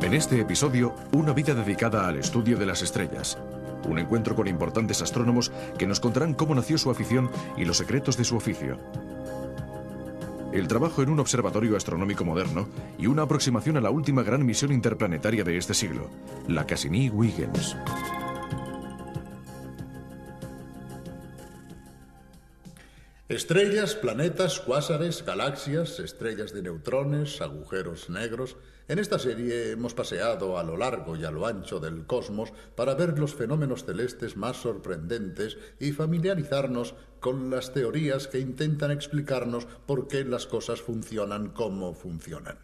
En este episodio, una vida dedicada al estudio de las estrellas. Un encuentro con importantes astrónomos que nos contarán cómo nació su afición y los secretos de su oficio. El trabajo en un observatorio astronómico moderno y una aproximación a la última gran misión interplanetaria de este siglo, la Cassini-Huygens. Estrellas, planetas, cuásares, galaxias, estrellas de neutrones, agujeros negros. En esta serie hemos paseado a lo largo y a lo ancho del cosmos para ver los fenómenos celestes más sorprendentes y familiarizarnos con las teorías que intentan explicarnos por qué las cosas funcionan como funcionan.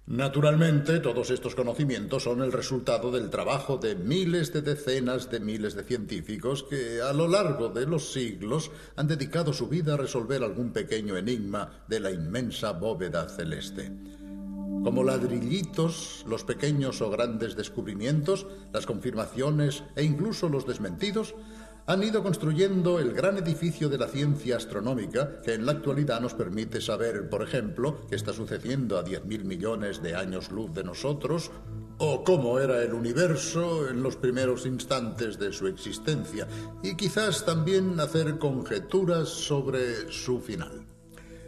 Naturalmente, todos estos conocimientos son el resultado del trabajo de miles de decenas de miles de científicos que, a lo largo de los siglos, han dedicado su vida a resolver algún pequeño enigma de la inmensa bóveda celeste. Como ladrillitos, los pequeños o grandes descubrimientos, las confirmaciones e incluso los desmentidos han ido construyendo el gran edificio de la ciencia astronómica que en la actualidad nos permite saber, por ejemplo, qué está sucediendo a 10.000 millones de años luz de nosotros, o cómo era el universo en los primeros instantes de su existencia, y quizás también hacer conjeturas sobre su final.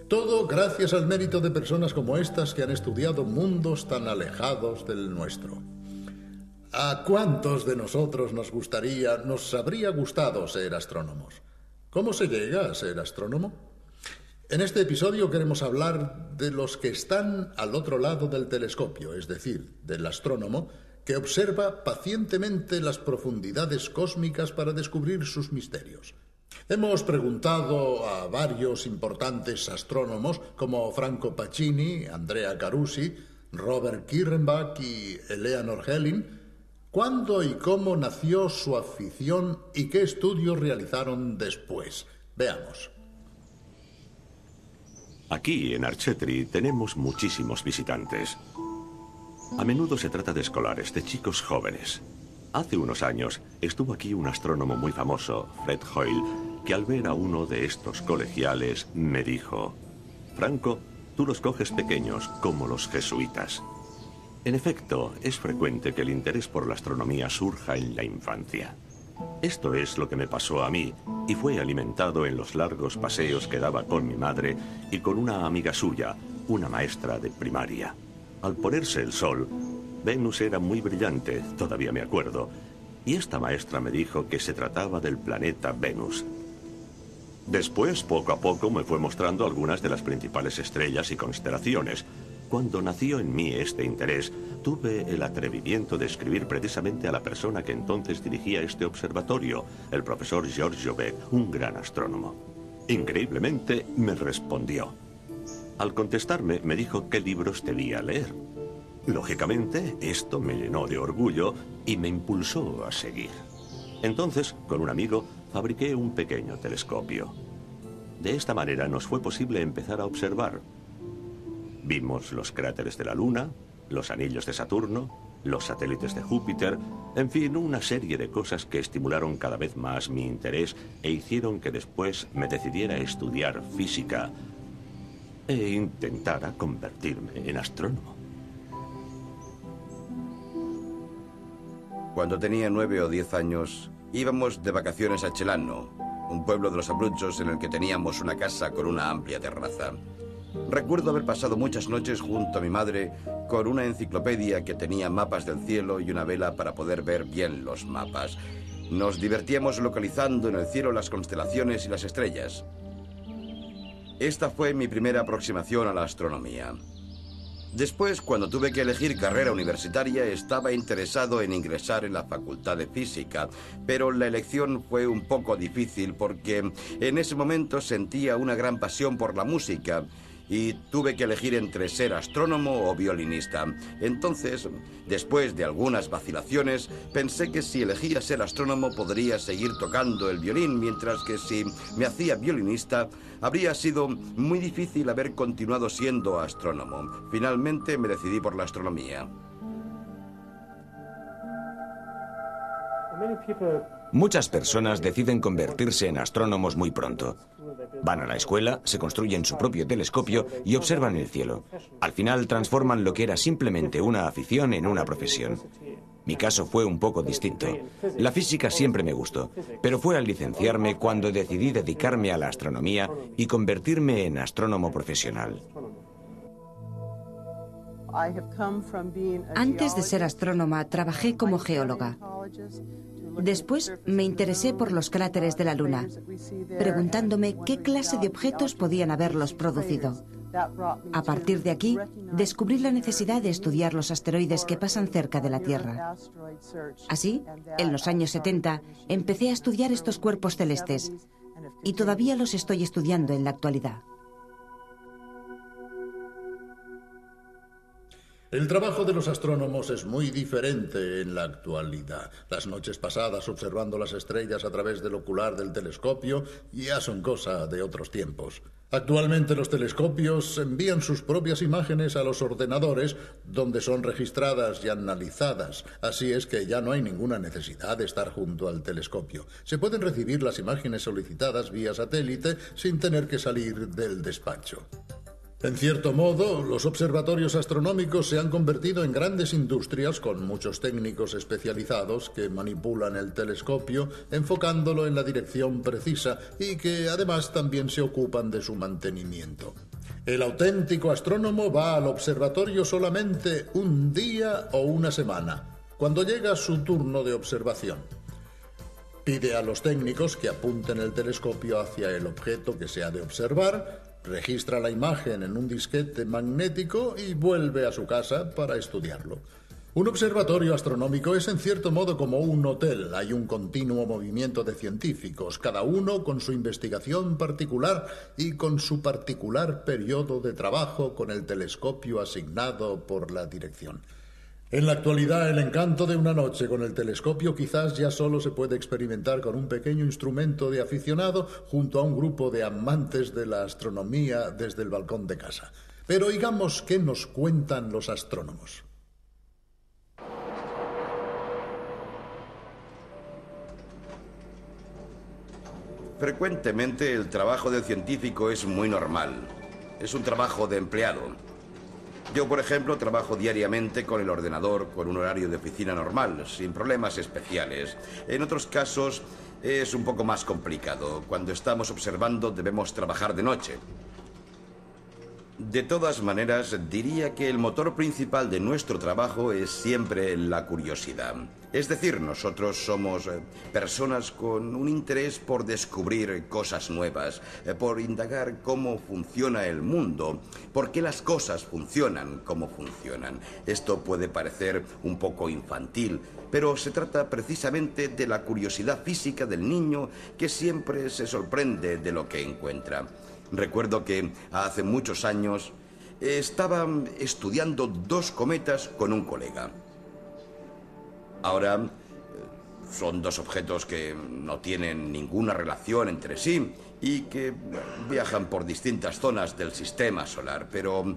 Todo gracias al mérito de personas como estas que han estudiado mundos tan alejados del nuestro. ¿A cuántos de nosotros nos habría gustado ser astrónomos? ¿Cómo se llega a ser astrónomo? En este episodio queremos hablar de los que están al otro lado del telescopio, es decir, del astrónomo que observa pacientemente las profundidades cósmicas para descubrir sus misterios. Hemos preguntado a varios importantes astrónomos como Franco Pacini, Andrea Carusi, Robert Kirrenbach y Eleanor Helin ¿cuándo y cómo nació su afición y qué estudios realizaron después? Veamos. Aquí, en Archetri, tenemos muchísimos visitantes. A menudo se trata de escolares, de chicos jóvenes. Hace unos años estuvo aquí un astrónomo muy famoso, Fred Hoyle, que al ver a uno de estos colegiales me dijo: Franco, tú los coges pequeños, como los jesuitas. En efecto, es frecuente que el interés por la astronomía surja en la infancia. Esto es lo que me pasó a mí, y fue alimentado en los largos paseos que daba con mi madre y con una amiga suya, una maestra de primaria. Al ponerse el sol, Venus era muy brillante, todavía me acuerdo, y esta maestra me dijo que se trataba del planeta Venus. Después, poco a poco, me fue mostrando algunas de las principales estrellas y constelaciones. Cuando nació en mí este interés, tuve el atrevimiento de escribir precisamente a la persona que entonces dirigía este observatorio, el profesor Georges Jouvet, un gran astrónomo. Increíblemente, me respondió. Al contestarme, me dijo qué libros debía leer. Lógicamente, esto me llenó de orgullo y me impulsó a seguir. Entonces, con un amigo, fabriqué un pequeño telescopio. De esta manera nos fue posible empezar a observar. Vimos los cráteres de la Luna, los anillos de Saturno, los satélites de Júpiter, en fin, una serie de cosas que estimularon cada vez más mi interés e hicieron que después me decidiera a estudiar física e intentara convertirme en astrónomo. Cuando tenía 9 o 10 años, íbamos de vacaciones a Celano, un pueblo de los Abruzos en el que teníamos una casa con una amplia terraza. Recuerdo haber pasado muchas noches junto a mi madre con una enciclopedia que tenía mapas del cielo y una vela para poder ver bien los mapas. Nos divertíamos localizando en el cielo las constelaciones y las estrellas. Esta fue mi primera aproximación a la astronomía. Después, cuando tuve que elegir carrera universitaria, estaba interesado en ingresar en la Facultad de Física, pero la elección fue un poco difícil porque en ese momento sentía una gran pasión por la música y tuve que elegir entre ser astrónomo o violinista. Entonces, después de algunas vacilaciones, pensé que si elegía ser astrónomo podría seguir tocando el violín, mientras que si me hacía violinista, habría sido muy difícil haber continuado siendo astrónomo. Finalmente me decidí por la astronomía. Muchas personas deciden convertirse en astrónomos muy pronto. Van a la escuela, se construyen su propio telescopio y observan el cielo. Al final transforman lo que era simplemente una afición en una profesión. Mi caso fue un poco distinto. La física siempre me gustó, pero fue al licenciarme cuando decidí dedicarme a la astronomía y convertirme en astrónomo profesional. Antes de ser astrónoma, trabajé como geóloga. Después me interesé por los cráteres de la Luna, preguntándome qué clase de objetos podían haberlos producido. A partir de aquí, descubrí la necesidad de estudiar los asteroides que pasan cerca de la Tierra. Así, en los años 70, empecé a estudiar estos cuerpos celestes y todavía los estoy estudiando en la actualidad. El trabajo de los astrónomos es muy diferente en la actualidad. Las noches pasadas observando las estrellas a través del ocular del telescopio ya son cosa de otros tiempos. Actualmente los telescopios envían sus propias imágenes a los ordenadores, donde son registradas y analizadas. Así es que ya no hay ninguna necesidad de estar junto al telescopio. Se pueden recibir las imágenes solicitadas vía satélite sin tener que salir del despacho. En cierto modo, los observatorios astronómicos se han convertido en grandes industrias con muchos técnicos especializados que manipulan el telescopio enfocándolo en la dirección precisa y que además también se ocupan de su mantenimiento. El auténtico astrónomo va al observatorio solamente un día o una semana, cuando llega su turno de observación. Pide a los técnicos que apunten el telescopio hacia el objeto que se ha de observar, registra la imagen en un disquete magnético y vuelve a su casa para estudiarlo. Un observatorio astronómico es en cierto modo como un hotel. Hay un continuo movimiento de científicos, cada uno con su investigación particular y con su particular periodo de trabajo con el telescopio asignado por la dirección. En la actualidad, el encanto de una noche con el telescopio quizás ya solo se puede experimentar con un pequeño instrumento de aficionado junto a un grupo de amantes de la astronomía desde el balcón de casa. Pero oigamos qué nos cuentan los astrónomos. Frecuentemente el trabajo del científico es muy normal. Es un trabajo de empleado. Yo, por ejemplo, trabajo diariamente con el ordenador con un horario de oficina normal, sin problemas especiales. En otros casos es un poco más complicado. Cuando estamos observando debemos trabajar de noche. De todas maneras, diría que el motor principal de nuestro trabajo es siempre la curiosidad. Es decir, nosotros somos personas con un interés por descubrir cosas nuevas, por indagar cómo funciona el mundo, por qué las cosas funcionan como funcionan. Esto puede parecer un poco infantil, pero se trata precisamente de la curiosidad física del niño que siempre se sorprende de lo que encuentra. Recuerdo que hace muchos años estaba estudiando 2 cometas con un colega. Ahora son 2 objetos que no tienen ninguna relación entre sí y que viajan por distintas zonas del sistema solar, pero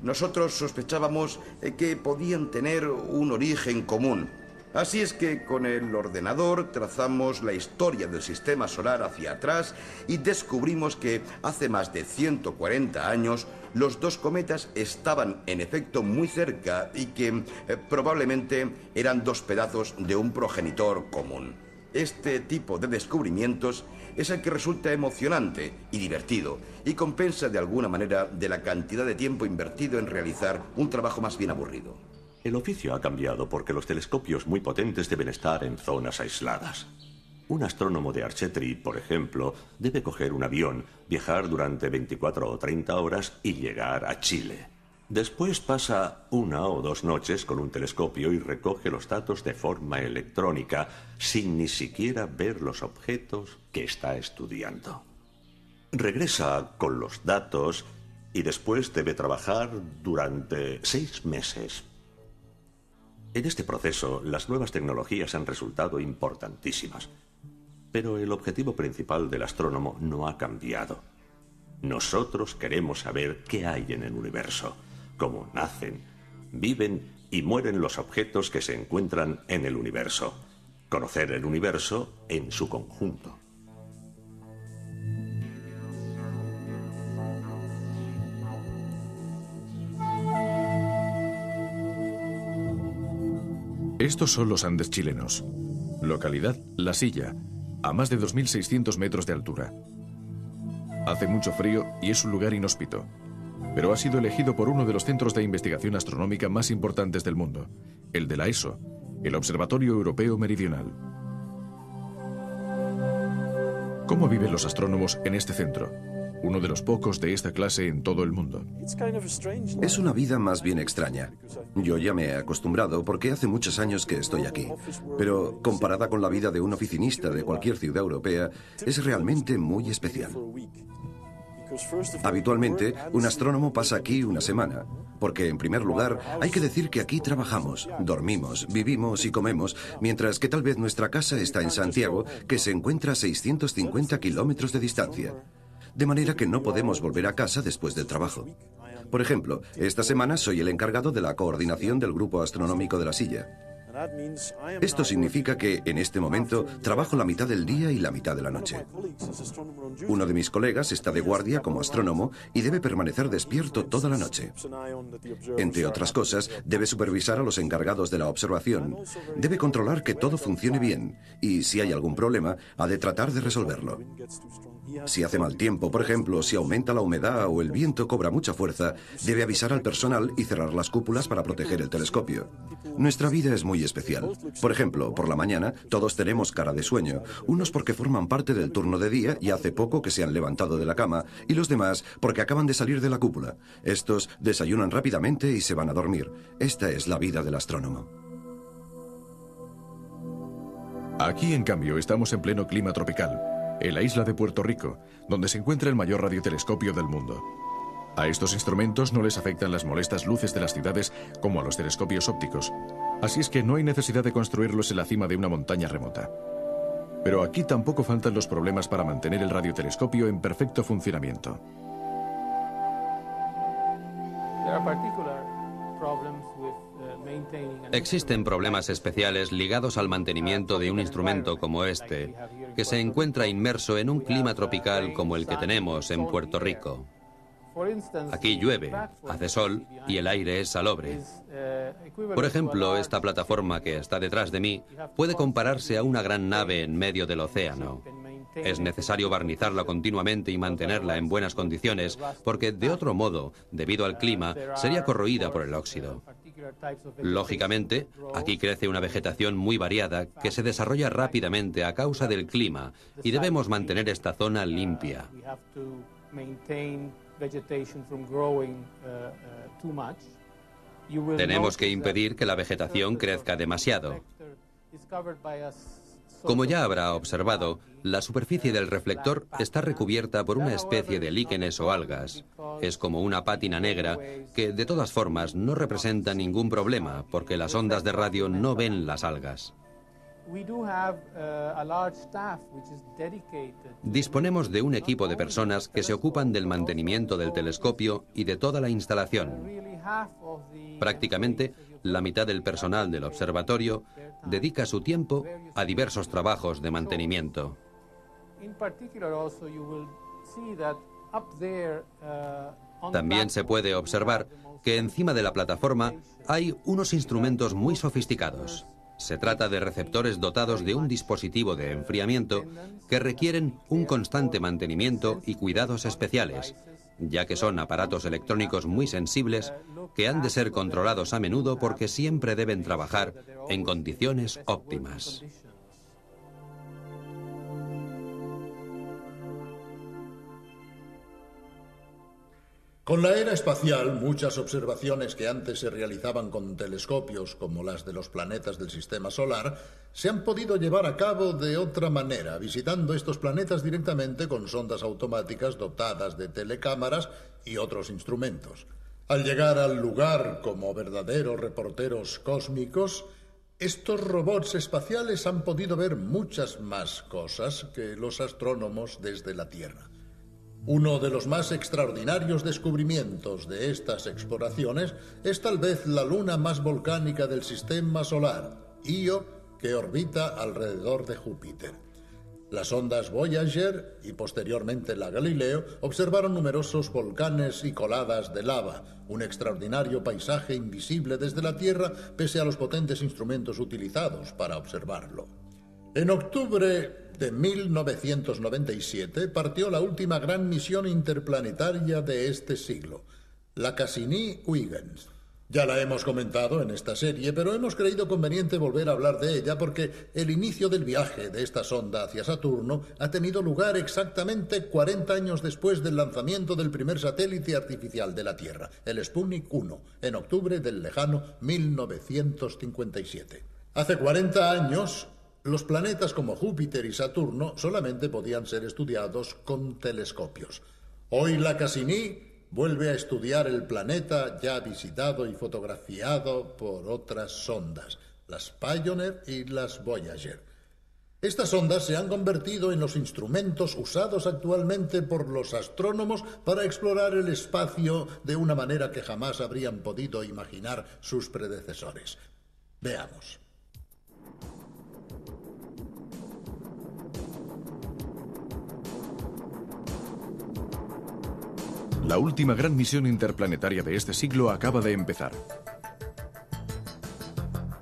nosotros sospechábamos que podían tener un origen común. Así es que con el ordenador trazamos la historia del sistema solar hacia atrás y descubrimos que hace más de 140 años los 2 cometas estaban en efecto muy cerca y que probablemente eran 2 pedazos de un progenitor común. Este tipo de descubrimientos es el que resulta emocionante y divertido y compensa de alguna manera de la cantidad de tiempo invertido en realizar un trabajo más bien aburrido. El oficio ha cambiado porque los telescopios muy potentes deben estar en zonas aisladas. Un astrónomo de Archetri, por ejemplo, debe coger un avión, viajar durante 24 o 30 horas y llegar a Chile. Después pasa 1 o 2 noches con un telescopio y recoge los datos de forma electrónica, sin ni siquiera ver los objetos que está estudiando. Regresa con los datos y después debe trabajar durante 6 meses. En este proceso, las nuevas tecnologías han resultado importantísimas. Pero el objetivo principal del astrónomo no ha cambiado. Nosotros queremos saber qué hay en el universo, cómo nacen, viven y mueren los objetos que se encuentran en el universo. Conocer el universo en su conjunto. Estos son los Andes chilenos. Localidad La Silla, a más de 2.600 metros de altura. Hace mucho frío y es un lugar inhóspito, pero ha sido elegido por uno de los centros de investigación astronómica más importantes del mundo, el de la ESO, el Observatorio Europeo Meridional. ¿Cómo viven los astrónomos en este centro? Uno de los pocos de esta clase en todo el mundo. Es una vida más bien extraña. Yo ya me he acostumbrado porque hace muchos años que estoy aquí. Pero comparada con la vida de un oficinista de cualquier ciudad europea, es realmente muy especial. Habitualmente, un astrónomo pasa aquí una semana, porque en primer lugar hay que decir que aquí trabajamos, dormimos, vivimos y comemos, mientras que tal vez nuestra casa está en Santiago, que se encuentra a 650 kilómetros de distancia. De manera que no podemos volver a casa después del trabajo. Por ejemplo, esta semana soy el encargado de la coordinación del Grupo Astronómico de La Silla. Esto significa que, en este momento, trabajo la mitad del día y la mitad de la noche. Uno de mis colegas está de guardia como astrónomo y debe permanecer despierto toda la noche. Entre otras cosas, debe supervisar a los encargados de la observación, debe controlar que todo funcione bien y, si hay algún problema, ha de tratar de resolverlo. Si hace mal tiempo, por ejemplo, si aumenta la humedad o el viento cobra mucha fuerza, debe avisar al personal y cerrar las cúpulas para proteger el telescopio. Nuestra vida es muy especial. Por ejemplo, por la mañana todos tenemos cara de sueño, unos porque forman parte del turno de día y hace poco que se han levantado de la cama, y los demás porque acaban de salir de la cúpula. Estos desayunan rápidamente y se van a dormir. Esta es la vida del astrónomo. Aquí, en cambio, estamos en pleno clima tropical, en la isla de Puerto Rico, donde se encuentra el mayor radiotelescopio del mundo. A estos instrumentos no les afectan las molestas luces de las ciudades como a los telescopios ópticos, así es que no hay necesidad de construirlos en la cima de una montaña remota. Pero aquí tampoco faltan los problemas para mantener el radiotelescopio en perfecto funcionamiento. Existen problemas especiales ligados al mantenimiento de un instrumento como este, que se encuentra inmerso en un clima tropical como el que tenemos en Puerto Rico. Aquí llueve, hace sol y el aire es salobre. Por ejemplo, esta plataforma que está detrás de mí puede compararse a una gran nave en medio del océano. Es necesario barnizarla continuamente y mantenerla en buenas condiciones, porque de otro modo, debido al clima, sería corroída por el óxido. Lógicamente, aquí crece una vegetación muy variada que se desarrolla rápidamente a causa del clima y debemos mantener esta zona limpia. Tenemos que impedir que la vegetación crezca demasiado. Como ya habrá observado, la superficie del reflector está recubierta por una especie de líquenes o algas. Es como una pátina negra que, de todas formas, no representa ningún problema porque las ondas de radio no ven las algas. Disponemos de un equipo de personas que se ocupan del mantenimiento del telescopio y de toda la instalación. Prácticamente, la mitad del personal del observatorio dedica su tiempo a diversos trabajos de mantenimiento. También se puede observar que encima de la plataforma hay unos instrumentos muy sofisticados. Se trata de receptores dotados de un dispositivo de enfriamiento que requieren un constante mantenimiento y cuidados especiales, ya que son aparatos electrónicos muy sensibles que han de ser controlados a menudo porque siempre deben trabajar en condiciones óptimas. Con la era espacial, muchas observaciones que antes se realizaban con telescopios como las de los planetas del sistema solar, se han podido llevar a cabo de otra manera, visitando estos planetas directamente con sondas automáticas dotadas de telecámaras y otros instrumentos. Al llegar al lugar como verdaderos reporteros cósmicos, estos robots espaciales han podido ver muchas más cosas que los astrónomos desde la Tierra. Uno de los más extraordinarios descubrimientos de estas exploraciones es tal vez la luna más volcánica del sistema solar, Io, que orbita alrededor de Júpiter. Las ondas Voyager y posteriormente la Galileo observaron numerosos volcanes y coladas de lava, un extraordinario paisaje invisible desde la Tierra pese a los potentes instrumentos utilizados para observarlo. En octubre de 1997 partió la última gran misión interplanetaria de este siglo, la Cassini-Huygens. Ya la hemos comentado en esta serie, pero hemos creído conveniente volver a hablar de ella porque el inicio del viaje de esta sonda hacia Saturno ha tenido lugar exactamente 40 años después del lanzamiento del primer satélite artificial de la Tierra, el Sputnik 1, en octubre del lejano 1957. Hace 40 años, los planetas como Júpiter y Saturno solamente podían ser estudiados con telescopios. Hoy la Cassini vuelve a estudiar el planeta ya visitado y fotografiado por otras sondas, las Pioneer y las Voyager. Estas sondas se han convertido en los instrumentos usados actualmente por los astrónomos para explorar el espacio de una manera que jamás habrían podido imaginar sus predecesores. Veamos. La última gran misión interplanetaria de este siglo acaba de empezar.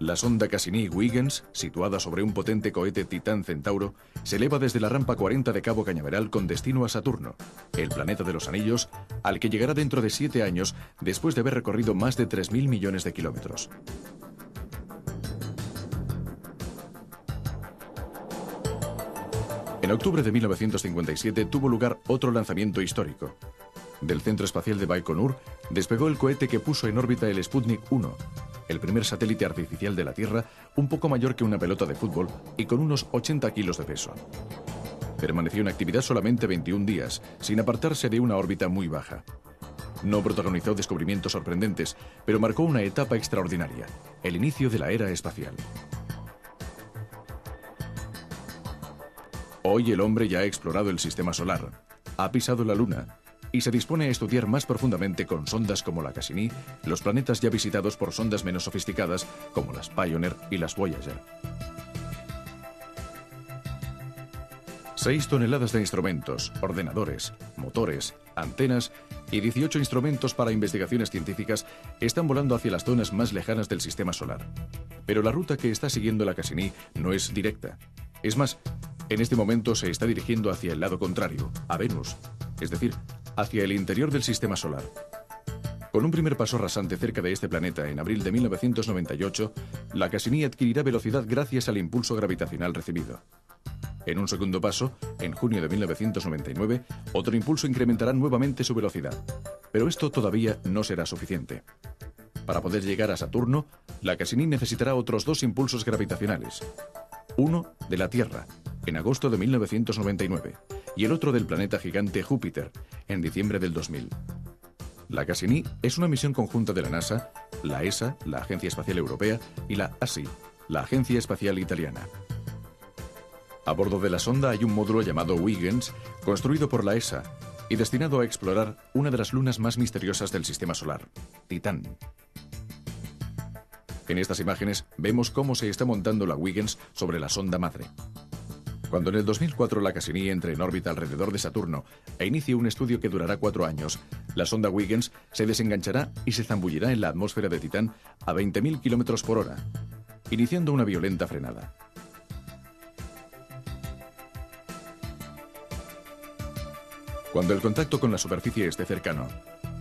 La sonda Cassini-Huygens, situada sobre un potente cohete Titán Centauro, se eleva desde la rampa 40 de Cabo Cañaveral con destino a Saturno, el planeta de los anillos, al que llegará dentro de 7 años después de haber recorrido más de 3.000 millones de kilómetros. En octubre de 1957 tuvo lugar otro lanzamiento histórico. Del Centro Espacial de Baikonur despegó el cohete que puso en órbita el Sputnik 1, el primer satélite artificial de la Tierra, un poco mayor que una pelota de fútbol y con unos 80 kilos de peso. Permaneció en actividad solamente 21 días, sin apartarse de una órbita muy baja. No protagonizó descubrimientos sorprendentes, pero marcó una etapa extraordinaria, el inicio de la era espacial. Hoy el hombre ya ha explorado el sistema solar, ha pisado la Luna y se dispone a estudiar más profundamente con sondas como la Cassini los planetas ya visitados por sondas menos sofisticadas como las Pioneer y las Voyager. 6 toneladas de instrumentos, ordenadores, motores, antenas y 18 instrumentos para investigaciones científicas están volando hacia las zonas más lejanas del sistema solar. Pero la ruta que está siguiendo la Cassini no es directa. Es más, en este momento se está dirigiendo hacia el lado contrario, a Venus, es decir, hacia el interior del sistema solar. Con un primer paso rasante cerca de este planeta en abril de 1998, la Cassini adquirirá velocidad gracias al impulso gravitacional recibido. En un segundo paso, en junio de 1999, otro impulso incrementará nuevamente su velocidad. Pero esto todavía no será suficiente. Para poder llegar a Saturno, la Cassini necesitará otros 2 impulsos gravitacionales. Uno de la Tierra, en agosto de 1999, y el otro del planeta gigante Júpiter, en diciembre del 2000. La Cassini es una misión conjunta de la NASA, la ESA, la Agencia Espacial Europea, y la ASI, la Agencia Espacial Italiana. A bordo de la sonda hay un módulo llamado Huygens, construido por la ESA, y destinado a explorar una de las lunas más misteriosas del sistema solar, Titán. En estas imágenes vemos cómo se está montando la Huygens sobre la sonda madre. Cuando en el 2004 la Cassini entre en órbita alrededor de Saturno e inicie un estudio que durará 4 años, la sonda Huygens se desenganchará y se zambullirá en la atmósfera de Titán a 20.000 km por hora, iniciando una violenta frenada. Cuando el contacto con la superficie esté cercano,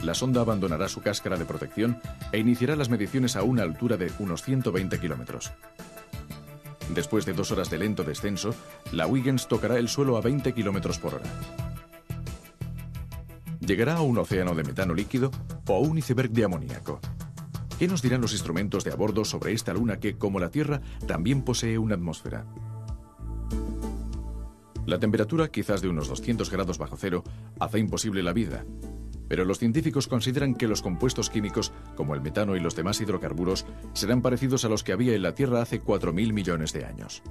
la sonda abandonará su cáscara de protección e iniciará las mediciones a una altura de unos 120 kilómetros. Después de 2 horas de lento descenso, la Huygens tocará el suelo a 20 kilómetros por hora. Llegará a un océano de metano líquido o a un iceberg de amoníaco. ¿Qué nos dirán los instrumentos de a bordo sobre esta luna que, como la Tierra, también posee una atmósfera? La temperatura, quizás de unos 200 grados bajo cero, hace imposible la vida. Pero los científicos consideran que los compuestos químicos, como el metano y los demás hidrocarburos, serán parecidos a los que había en la Tierra hace 4.000 millones de años.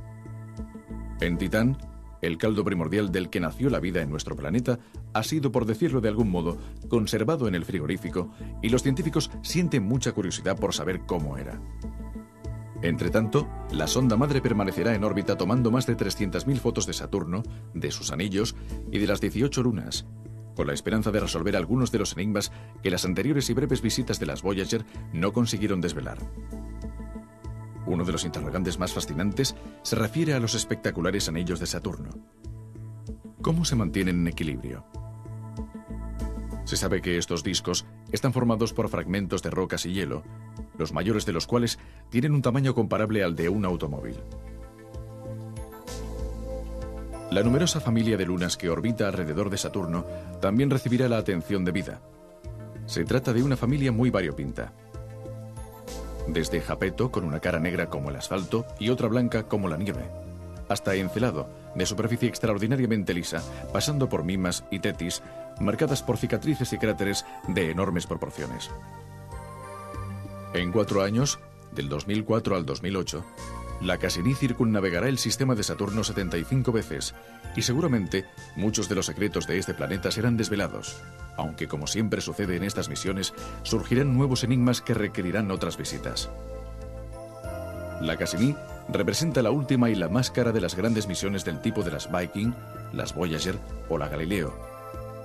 En Titán, el caldo primordial del que nació la vida en nuestro planeta ha sido, por decirlo de algún modo, conservado en el frigorífico y los científicos sienten mucha curiosidad por saber cómo era. Entretanto, la sonda madre permanecerá en órbita tomando más de 300.000 fotos de Saturno, de sus anillos y de las 18 lunas, con la esperanza de resolver algunos de los enigmas que las anteriores y breves visitas de las Voyager no consiguieron desvelar. Uno de los interrogantes más fascinantes se refiere a los espectaculares anillos de Saturno. ¿Cómo se mantienen en equilibrio? Se sabe que estos discos están formados por fragmentos de rocas y hielo, los mayores de los cuales tienen un tamaño comparable al de un automóvil. La numerosa familia de lunas que orbita alrededor de Saturno también recibirá la atención debida. Se trata de una familia muy variopinta. Desde Japeto, con una cara negra como el asfalto y otra blanca como la nieve, hasta Encelado, de superficie extraordinariamente lisa, pasando por Mimas y Tetis, marcadas por cicatrices y cráteres de enormes proporciones. En 4 años, del 2004 al 2008, la Cassini circunnavegará el sistema de Saturno 75 veces y seguramente muchos de los secretos de este planeta serán desvelados, aunque como siempre sucede en estas misiones, surgirán nuevos enigmas que requerirán otras visitas. La Cassini representa la última y la más cara de las grandes misiones del tipo de las Viking, las Voyager o la Galileo,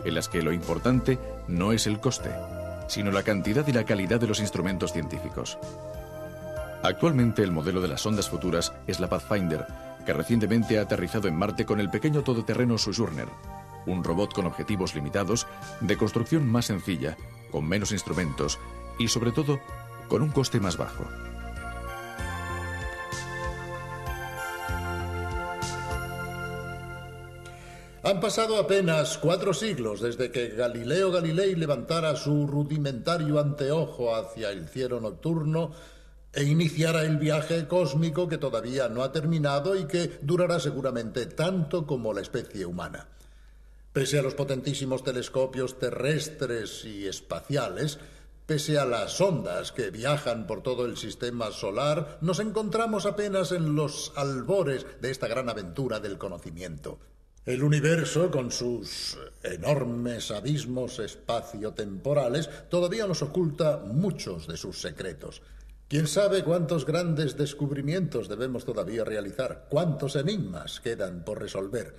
en las que lo importante no es el coste, sino la cantidad y la calidad de los instrumentos científicos. Actualmente el modelo de las sondas futuras es la Pathfinder, que recientemente ha aterrizado en Marte con el pequeño todoterreno Sojourner, un robot con objetivos limitados, de construcción más sencilla, con menos instrumentos y sobre todo con un coste más bajo. Han pasado apenas 4 siglos desde que Galileo Galilei levantara su rudimentario anteojo hacia el cielo nocturno e iniciara el viaje cósmico que todavía no ha terminado y que durará seguramente tanto como la especie humana. Pese a los potentísimos telescopios terrestres y espaciales, pese a las sondas que viajan por todo el sistema solar, nos encontramos apenas en los albores de esta gran aventura del conocimiento. El universo, con sus enormes abismos espaciotemporales, todavía nos oculta muchos de sus secretos. ¿Quién sabe cuántos grandes descubrimientos debemos todavía realizar? ¿Cuántos enigmas quedan por resolver?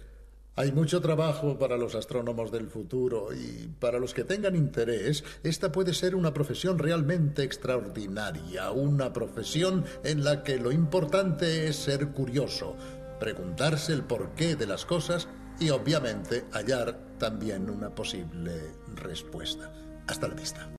Hay mucho trabajo para los astrónomos del futuro y para los que tengan interés, esta puede ser una profesión realmente extraordinaria, una profesión en la que lo importante es ser curioso, preguntarse el porqué de las cosas y obviamente hallar también una posible respuesta. Hasta la vista.